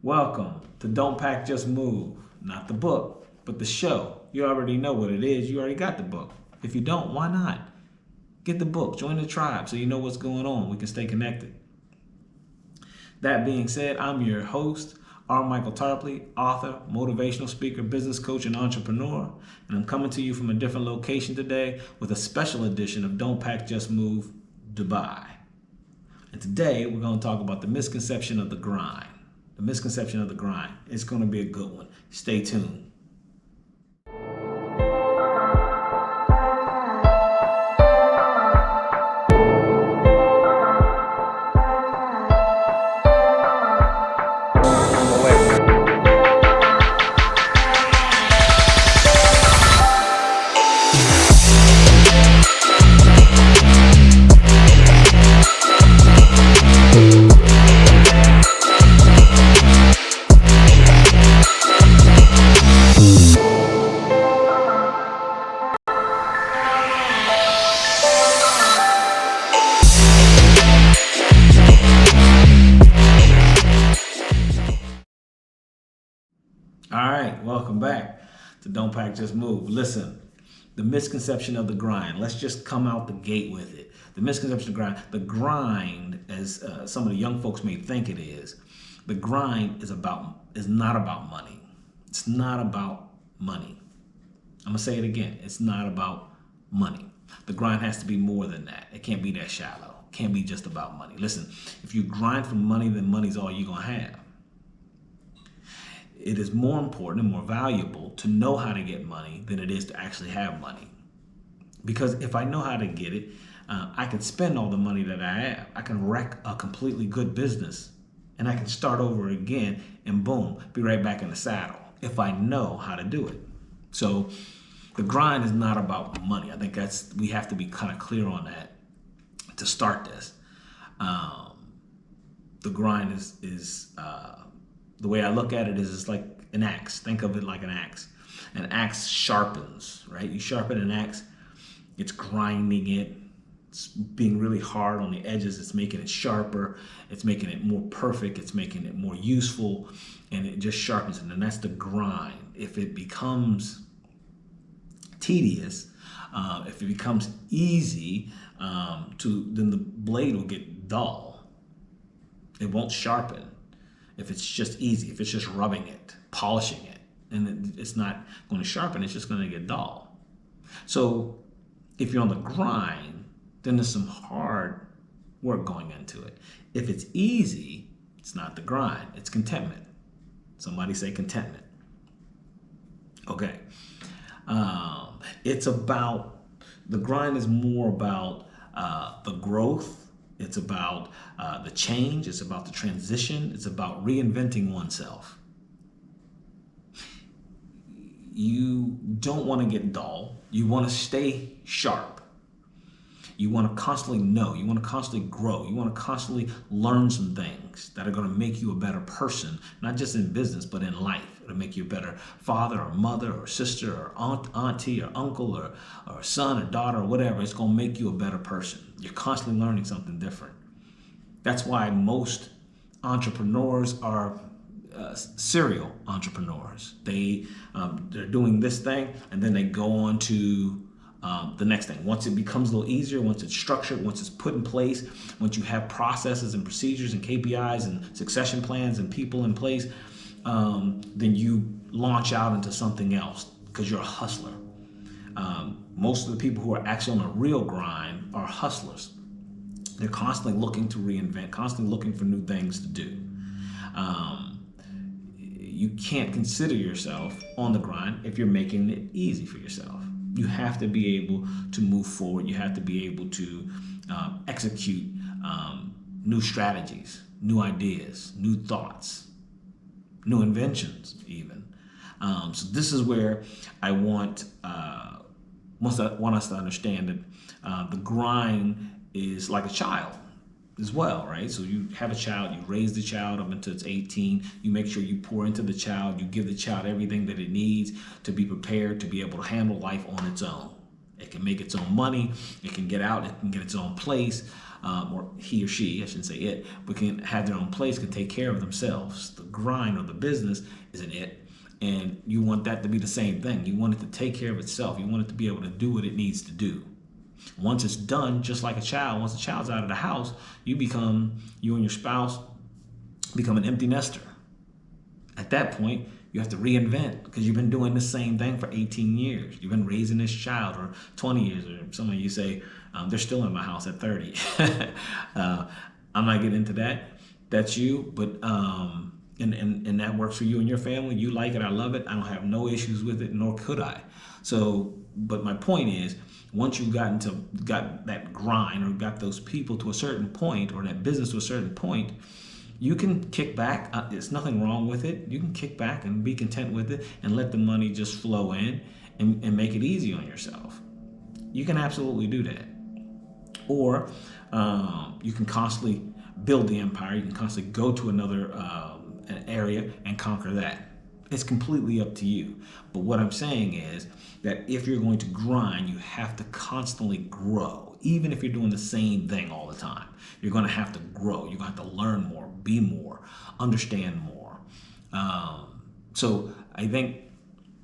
Welcome to Don't Pack, Just Move. Not the book, but the show. You already know what it is. You already got the book. If you don't, why not? Get the book. Join the tribe so you know what's going on. We can stay connected. That being said, I'm your host, R. Michael Tarpley, author, motivational speaker, business coach, and entrepreneur. And I'm coming to you from a different location today with a special edition of Don't Pack, Just Move, Dubai. And today we're going to talk about the misconception of the grind. The misconception of the grind. It's going to be a good one. Stay tuned. All right, welcome back to Don't Pack, Just Move. Listen, the misconception of the grind. Let's just come out the gate with it. The misconception of the grind, as some of the young folks may think it is, the grind is not about money. It's not about money. I'm gonna say it again. It's not about money. The grind has to be more than that. It can't be that shallow. It can't be just about money. Listen, if you grind for money, then money's all you're gonna have. It is more important and more valuable to know how to get money than it is to actually have money. Because if I know how to get it, I can spend all the money that I have. I can wreck a completely good business and I can start over again and boom, be right back in the saddle if I know how to do it. So the grind is not about money. I think we have to be kind of clear on that to start this. The grind is the way I look at it is it's like an axe. Think of it like an axe. An axe sharpens, right? You sharpen an axe, it's grinding it. It's being really hard on the edges. It's making it sharper. It's making it more perfect. It's making it more useful. And it just sharpens it. And that's the grind. If it becomes tedious, if it becomes easy, then the blade will get dull. It won't sharpen. If it's just easy, if it's just rubbing it, polishing it, and it's not going to sharpen, it's just going to get dull. So if you're on the grind, then there's some hard work going into it. If it's easy, it's not the grind, it's contentment. Somebody say contentment. Okay. The grind is more about the growth. It's about the change. It's about the transition. It's about reinventing oneself. You don't want to get dull. You want to stay sharp. You want to constantly know. You want to constantly grow. You want to constantly learn some things that are going to make you a better person, not just in business, but in life. It'll make you a better father or mother or sister or auntie or uncle or son or daughter or whatever. It's going to make you a better person. You're constantly learning something different. That's why most entrepreneurs are serial entrepreneurs. They're doing this thing and then they go on to the next thing. Once it becomes a little easier, once it's structured, once it's put in place, once you have processes and procedures and KPIs and succession plans and people in place, then you launch out into something else because you're a hustler. Most of the people who are actually on a real grind are hustlers. They're constantly looking to reinvent, constantly looking for new things to do. You can't consider yourself on the grind if you're making it easy for yourself. You have to be able to move forward. You have to be able to execute new strategies, new ideas, new thoughts, new inventions even. So this is where I want us to understand that the grind is like a child as well, right? So you have a child, you raise the child up until it's 18, you make sure you pour into the child, you give the child everything that it needs to be prepared to be able to handle life on its own. It can make its own money, it can get out, it can get its own place, or he or she, I shouldn't say it, but can have their own place, can take care of themselves. The grind or the business isn't it. And you want that to be the same thing. You want it to take care of itself. You want it to be able to do what it needs to do. Once it's done, just like a child, once the child's out of the house, you and your spouse become an empty nester. At that point, you have to reinvent because you've been doing the same thing for 18 years. You've been raising this child, or 20 years, or some of you say, they're still in my house at 30. I'm not getting into that. That's you, but and that works for you and your family. You like it, I love it. I don't have no issues with it, nor could I. So, but my point is, once you've got that grind or got those people to a certain point, or that business to a certain point, you can kick back. There's nothing wrong with it. You can kick back and be content with it and let the money just flow in and make it easy on yourself. You can absolutely do that. Or you can constantly build the empire. You can constantly go to another an area and conquer that. It's completely up to you. But what I'm saying is that if you're going to grind, you have to constantly grow. Even if you're doing the same thing all the time, you're going to have to grow. You're going to have to learn more, be more, understand more. So I think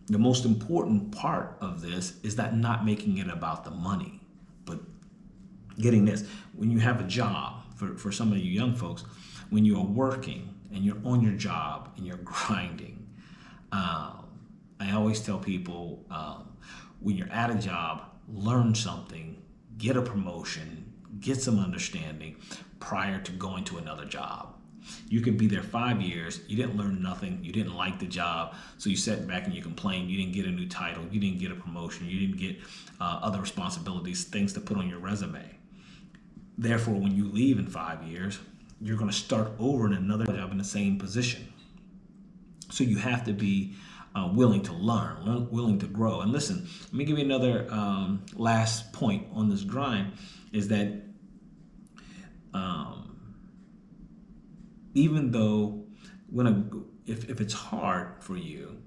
the most important part of this is that not making it about the money, but getting this. When you have a job, for some of you young folks, when you are working and you're on your job and you're grinding, I always tell people, when you're at a job, learn something, get a promotion, get some understanding prior to going to another job. You could be there 5 years, you didn't learn nothing, you didn't like the job, so you sat back and you complained, you didn't get a new title, you didn't get a promotion, you didn't get other responsibilities, things to put on your resume. Therefore, when you leave in 5 years, you're going to start over in another job in the same position. So you have to be willing to learn, willing to grow. And listen, let me give you another last point on this grind, is that even though if it's hard for you,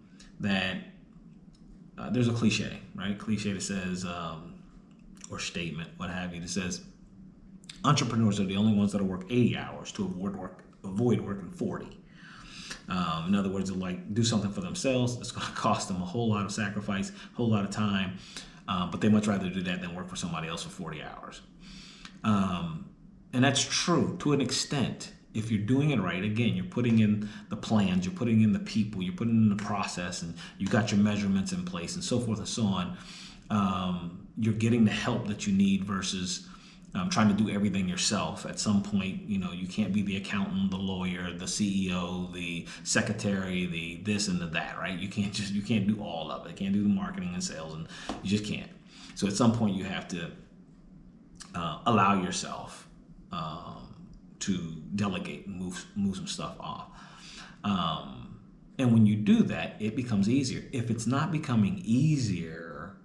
that there's a cliche, right? Cliche that says, or statement, what have you, that says entrepreneurs are the only ones that work 80 hours to avoid working 40. In other words, they'll do something for themselves. It's going to cost them a whole lot of sacrifice, a whole lot of time, but they much rather do that than work for somebody else for 40 hours. And that's true to an extent. If you're doing it right, again, you're putting in the plans, you're putting in the people, you're putting in the process, and you got your measurements in place and so forth and so on. You're getting the help that you need versus trying to do everything yourself. At some point, you can't be the accountant, the lawyer, the CEO, the secretary, the this and the that, right? You can't do all of it. You can't do the marketing and sales, and you just can't. So at some point, you have to allow yourself to delegate and move some stuff off. And when you do that, it becomes easier. If it's not becoming easier,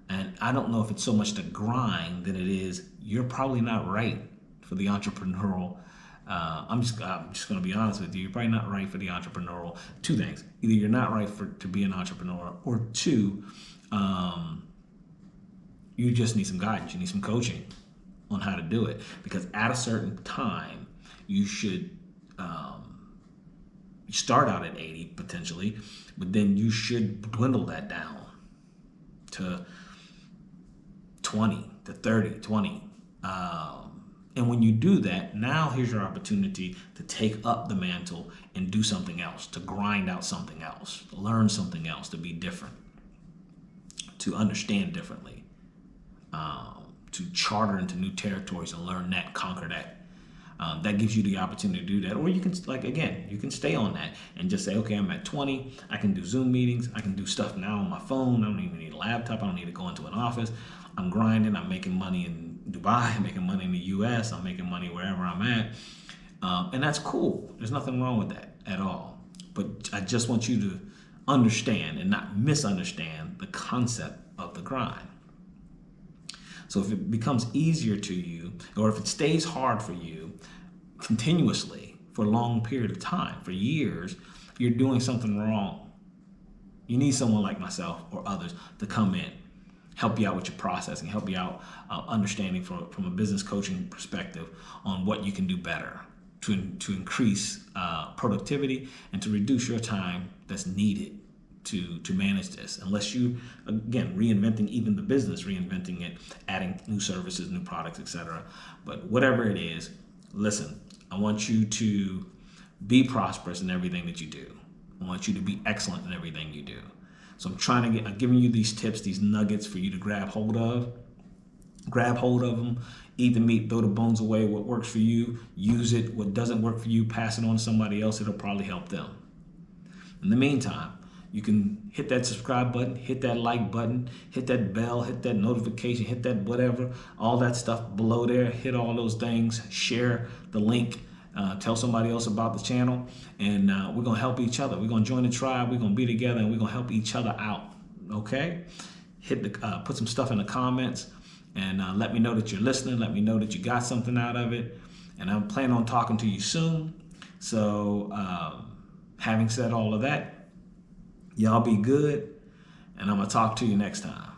and I don't know if it's so much the grind than it is, you're probably not right for the entrepreneurial. I'm just going to be honest with you. You're probably not right for the entrepreneurial. Two things: either you're not right to be an entrepreneur, or two, you just need some guidance. You need some coaching on how to do it. Because at a certain time, you should start out at 80 potentially, but then you should dwindle that down to 20, to 30, 20. And when you do that, now here's your opportunity to take up the mantle and do something else, to grind out something else, to learn something else, to be different, to understand differently, to charter into new territories and learn that, conquer that. That gives you the opportunity to do that. Or you can, you can stay on that and just say, okay, I'm at 20. I can do Zoom meetings. I can do stuff now on my phone. I don't even need a laptop. I don't need to go into an office. I'm grinding. I'm making money in Dubai. I'm making money in the US. I'm making money wherever I'm at. And that's cool. There's nothing wrong with that at all. But I just want you to understand and not misunderstand the concept of the grind. So if it becomes easier to you, or if it stays hard for you continuously for a long period of time, for years, you're doing something wrong. You need someone like myself or others to come in help you out with your processing, help you out understanding from a business coaching perspective on what you can do better to increase productivity and to reduce your time that's needed to manage this. Unless you, again, reinventing even the business, reinventing it, adding new services, new products, etc. But whatever it is, listen, I want you to be prosperous in everything that you do. I want you to be excellent in everything you do. So I'm giving you these tips, these nuggets for you to grab hold of. Grab hold of them, eat the meat, throw the bones away. What works for you, use it. What doesn't work for you, pass it on to somebody else. It'll probably help them. In the meantime, you can hit that subscribe button, hit that like button, hit that bell, hit that notification, hit that whatever, all that stuff below there. Hit all those things, share the link, tell somebody else about the channel, and we're going to help each other. We're going to join the tribe, we're going to be together, and we're going to help each other out, okay? Put some stuff in the comments, and let me know that you're listening. Let me know that you got something out of it, and I'm planning on talking to you soon. So having said all of that, y'all be good, and I'm going to talk to you next time.